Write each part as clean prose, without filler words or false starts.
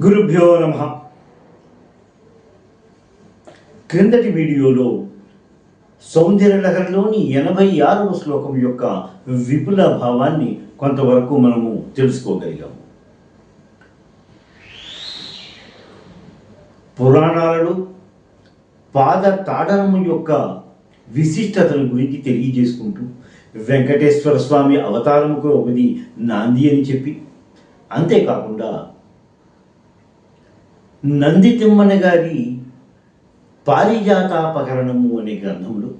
గురుభ్యో నమః. క్రిందటి వీడియోలో సౌందర్యలహరిలోని 86వ శ్లోకం యొక్క విపుల భావాన్ని కొంతవరకు మనము తెలుసుకోగలిగాము. పురాణాలలో పాద తాడనము యొక్క విశిష్టతల గురించి తెలియజేసుకుంటూ వెంకటేశ్వర స్వామి అవతారముకు ఒకటి నాంది అని చెప్పి, అంతేకాకుండా నంది తిమ్మన గారి పారిజాతాపహరణము అనే గ్రంథంలో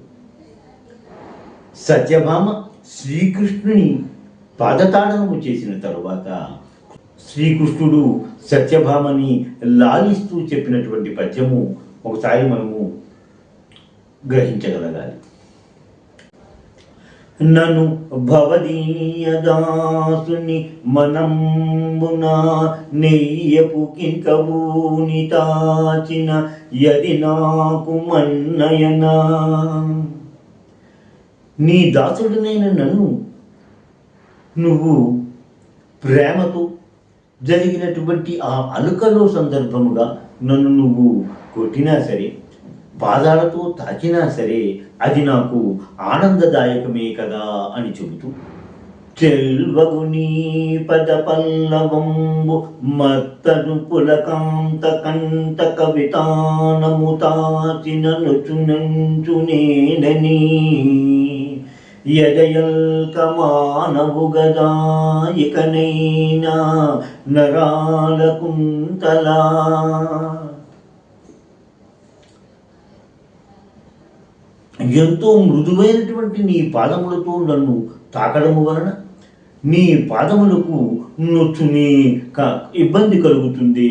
సత్యభామ శ్రీకృష్ణుని పాదతాడనము చేసిన తరువాత శ్రీకృష్ణుడు సత్యభామని లాలిస్తూ చెప్పినటువంటి పద్యము ఒకసారి మనము గ్రహించగలగాలి. నను భవదీయదాసుని మనంబునా నెయ్యపు కింకబూని తాచిన యది నాకు మన్నయనా. నీ దాసుడినైన నన్ను నువ్వు ప్రేమతో జరిగినటువంటి ఆ అలుకలో సందర్భముగా నన్ను నువ్వు కొట్టినా సరే, పాదాలతో తాకినా సరే, అది నాకు ఆనందదాయకమే కదా అని చెబుతూ, చెల్వగుని పద పల్లవంబు మత్తను పులకాంత కంట కవితానము తాచిన నుచునంచునేనని యదయల్క మానవు గదా ఇకనైనా నరాల కుంతలా. ఎంతో మృదువైనటువంటి నీ పాదములతో నన్ను తాకడము వలన నీ పాదములకు నొచ్చుని ఇబ్బంది కలుగుతుంది,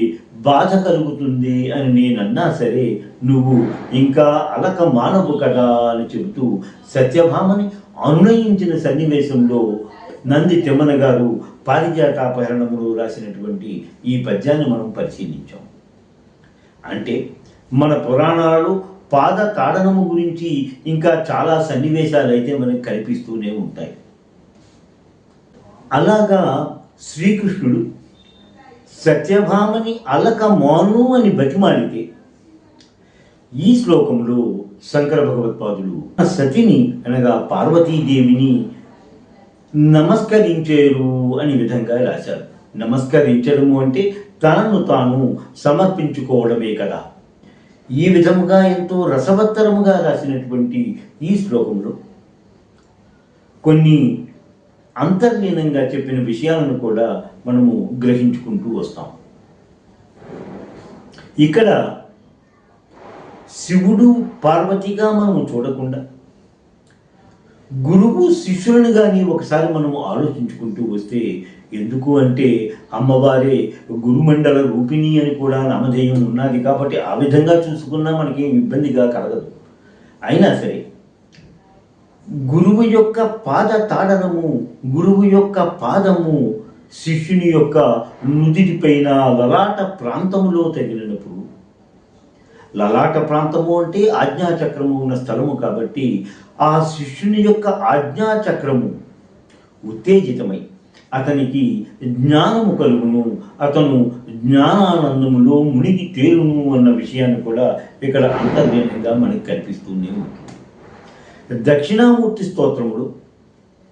బాధ కలుగుతుంది అని నేనన్నా సరే, నువ్వు ఇంకా అలక మానవు కదా అని చెబుతూ సత్యభామని అనునయించిన సన్నివేశంలో నంది తిమ్మన గారు పారిజాతాపహరణములో రాసినటువంటి ఈ పద్యాన్ని మనం పరిశీలించాం. అంటే మన పురాణాలలో పాద తాడనము గురించి ఇంకా చాలా సన్నివేశాలు అయితే మనకు కనిపిస్తూనే ఉంటాయి. అలాగా శ్రీకృష్ణుడు సత్యభామని అలక మాను అని బతిమాలితే ఈ శ్లోకంలో శంకర భగవత్పాదులు సతిని అనగా పార్వతీదేవిని నమస్కరించేరు అని విధంగా రాశారు. నమస్కరించడము అంటే తనను తాను సమర్పించుకోవడమే కదా. ఈ విధముగా ఎంతో రసవత్తరముగా రాసినటువంటి ఈ శ్లోకంలో కొన్ని అంతర్లీనంగా చెప్పిన విషయాలను కూడా మనము గ్రహించుకుంటూ వస్తాం. ఇక్కడ శివుడు పార్వతిగా మనము చూడకుండా గురువు శిష్యులను కానీ ఒకసారి మనము ఆలోచించుకుంటూ వస్తే, ఎందుకు అంటే అమ్మవారే గురుమండల రూపిణి అని కూడా నామధేయం ఉన్నది కాబట్టి ఆ విధంగా చూసుకున్నా మనకి ఇబ్బందిగా కలగదు. అయినా సరే గురువు యొక్క పాద తాడనము, గురువు యొక్క పాదము శిష్యుని యొక్క నుదిటి పైన లలాట ప్రాంతములో తగిలినప్పుడు, లలాట ప్రాంతము అంటే ఆజ్ఞాచక్రము ఉన్న స్థలము కాబట్టి ఆ శిష్యుని యొక్క ఆజ్ఞాచక్రము ఉత్తేజితమై అతనికి జ్ఞానము కలుగును, అతను జ్ఞానానందములో మునిగి తేలును అన్న విషయాన్ని కూడా ఇక్కడ అంతర్లీనంగా మనకి కనిపిస్తూనే ఉంటుంది. దక్షిణామూర్తి స్తోత్రములో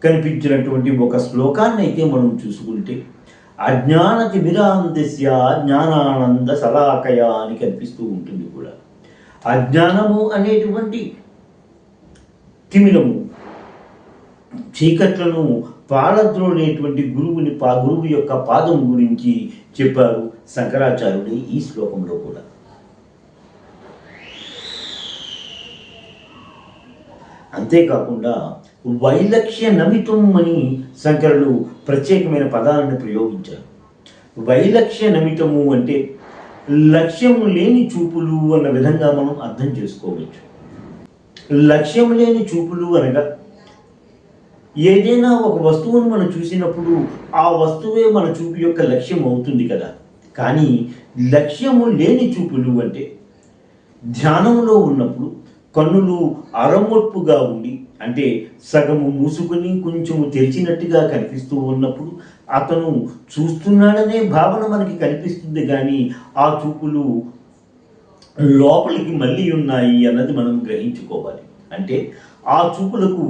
కనిపించినటువంటి ఒక శ్లోకాన్ని అయితే మనం చూసుకుంటే, అజ్ఞాన తిమిరాందస్య జ్ఞానానంద సలాకయ అని కనిపిస్తూ ఉంటుంది కూడా. అజ్ఞానము అనేటువంటి తిమిరము, చీకట్లను పాలద్రోనేటువంటి గురువు యొక్క పాదం గురించి చెప్పారు శంకరాచార్యుడు ఈ శ్లోకంలో కూడా. అంతేకాకుండా వైలక్ష్య నమితం అని శంకరులు ప్రత్యేకమైన పదాలను ప్రయోగించారు. వైలక్ష్య నమితము అంటే లక్ష్యం లేని చూపులు అన్న విధంగా మనం అర్థం చేసుకోవచ్చు. లక్ష్యం లేని చూపులు అనగా ఏదైనా ఒక వస్తువును మనం చూసినప్పుడు ఆ వస్తువే మన చూపు యొక్క లక్ష్యం అవుతుంది కదా. కానీ లక్ష్యము లేని చూపులు అంటే ధ్యానంలో ఉన్నప్పుడు కన్నులు అరమొట్టుగా ఉండి, అంటే సగము మూసుకొని కొంచెము తెరిచినట్టుగా కనిపిస్తూ ఉన్నప్పుడు అతను చూస్తున్నాడనే భావన మనకి కనిపిస్తుంది, కానీ ఆ చూపులు లోపలికి మళ్ళీ ఉన్నాయి అన్నది మనం గ్రహించుకోవాలి. అంటే ఆ చూపులకు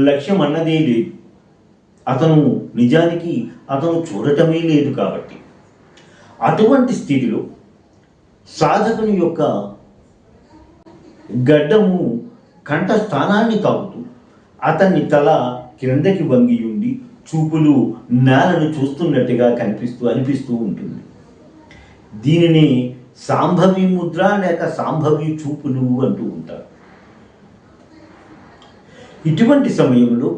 లక్ష్యం అన్నదే లేదు. నిజానికి అతను చూడటమే లేదు. కాబట్టి అటువంటి స్థితిలో సాధకుని యొక్క గడ్డము కంఠస్థానాన్ని తాకుతూ అతన్ని తల క్రిందకి వంగి ఉండి చూపులు నేలను చూస్తున్నట్టుగా అనిపిస్తూ ఉంటుంది. దీనిని సాంభవి ముద్ర లేక సాంభవి చూపులు అంటూ ఉంటారు. ఇటువంటి సమయంలో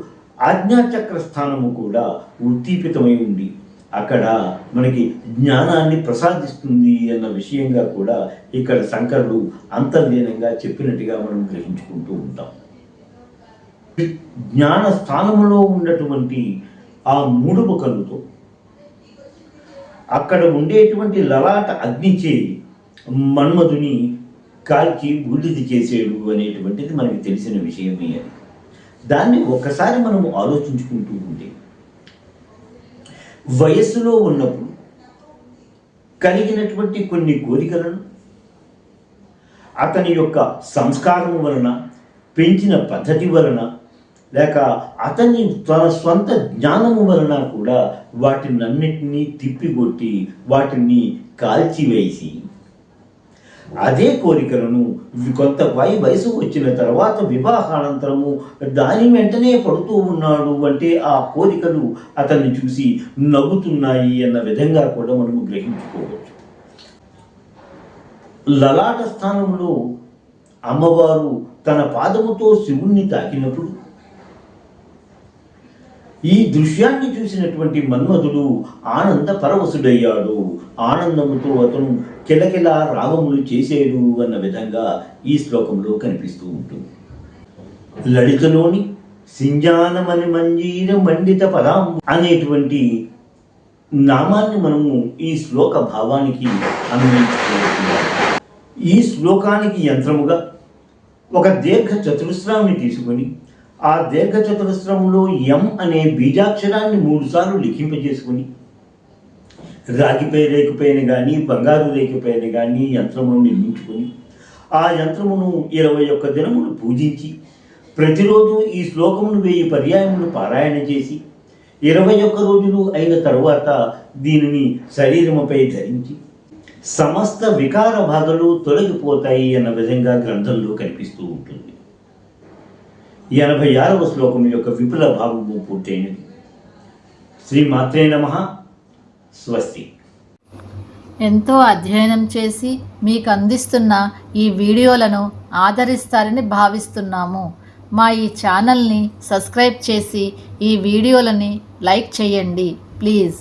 ఆజ్ఞాచక్ర స్థానము కూడా ఉద్దీపితమై ఉండి అక్కడ మనకి జ్ఞానాన్ని ప్రసాదిస్తుంది అన్న విషయంగా కూడా ఇక్కడ శంకరుడు అంతర్లీనంగా చెప్పినట్టుగా మనం గ్రహించుకుంటూ ఉంటాం. జ్ఞాన స్థానములో ఉన్నటువంటి ఆ మూడవ కన్నుతో అక్కడ ఉండేటువంటి లలాట అగ్నిచే మన్మధుని కాల్చి బూడిది చేసేడు అనేటువంటిది మనకి తెలిసిన విషయమే. అది దాన్ని ఒక్కసారి మనము ఆలోచించుకుంటూ ఉంటే, వయస్సులో ఉన్నప్పుడు కలిగినటువంటి కొన్ని కోరికలను అతని యొక్క సంస్కారం వలన, పెంచిన పద్ధతి వలన, లేక అతని తన స్వంత జ్ఞానము వలన కూడా వాటినన్నిటినీ తిప్పికొట్టి వాటిని కాల్చివేసి అదే కోరికలను కొంత వయసు వచ్చిన తర్వాత వివాహానంతరము దాని వెంటనే పడుతూ ఉన్నాడు అంటే ఆ కోరికలు అతన్ని చూసి నవ్వుతున్నాయి అన్న విధంగా కూడా మనము గ్రహించుకోవచ్చు. లలాట స్థానంలో అమ్మవారు తన పాదముతో శివుణ్ణి తాకినప్పుడు ఈ దృశ్యాన్ని చూసినటువంటి మన్మధుడు ఆనంద పరవశుడయ్యాడు. ఆనందముతో అతను కిలకిల రాగములు చేసేడు అన్న విధంగా ఈ శ్లోకంలో కనిపిస్తూ ఉంటుంది. లలితలోని సింజానమని మంజీర మండిత పదాం అనేటువంటి నామాన్ని మనము ఈ శ్లోక భావానికి అన్వయించుకోవచ్చు. ఈ శ్లోకానికి యంత్రముగా ఒక దీర్ఘ చతురస్రాన్ని తీసుకొని ఆ దీర్ఘ చతురస్రంలో ఎం అనే బీజాక్షరాన్ని 3 సార్లు లిఖింపజేసుకొని రాగిపై రేకుపైన కానీ బంగారు రేకుపైన కానీ యంత్రమును నిర్మించుకొని ఆ యంత్రమును 21 దినములు పూజించి ప్రతిరోజు ఈ శ్లోకమును 1000 పర్యాయములు పారాయణ చేసి 21 రోజులు అయిన తరువాత దీనిని శరీరముపై ధరించి సమస్త వికార బాధలు తొలగిపోతాయి అన్న విధంగా గ్రంథంలో కనిపిస్తూ ఉంటుంది. 86వ శ్లోకం యొక్క విపుల భావము పూర్తయినది. శ్రీమాత్రే నమః. స్వస్తి. ఎంతో అధ్యయనం చేసి మీకు అందిస్తున్న ఈ వీడియోలను ఆదరిస్తారని భావిస్తున్నాము. మా ఈ ఛానల్ని సబ్స్క్రైబ్ చేసి ఈ వీడియోలని లైక్ చేయండి ప్లీజ్.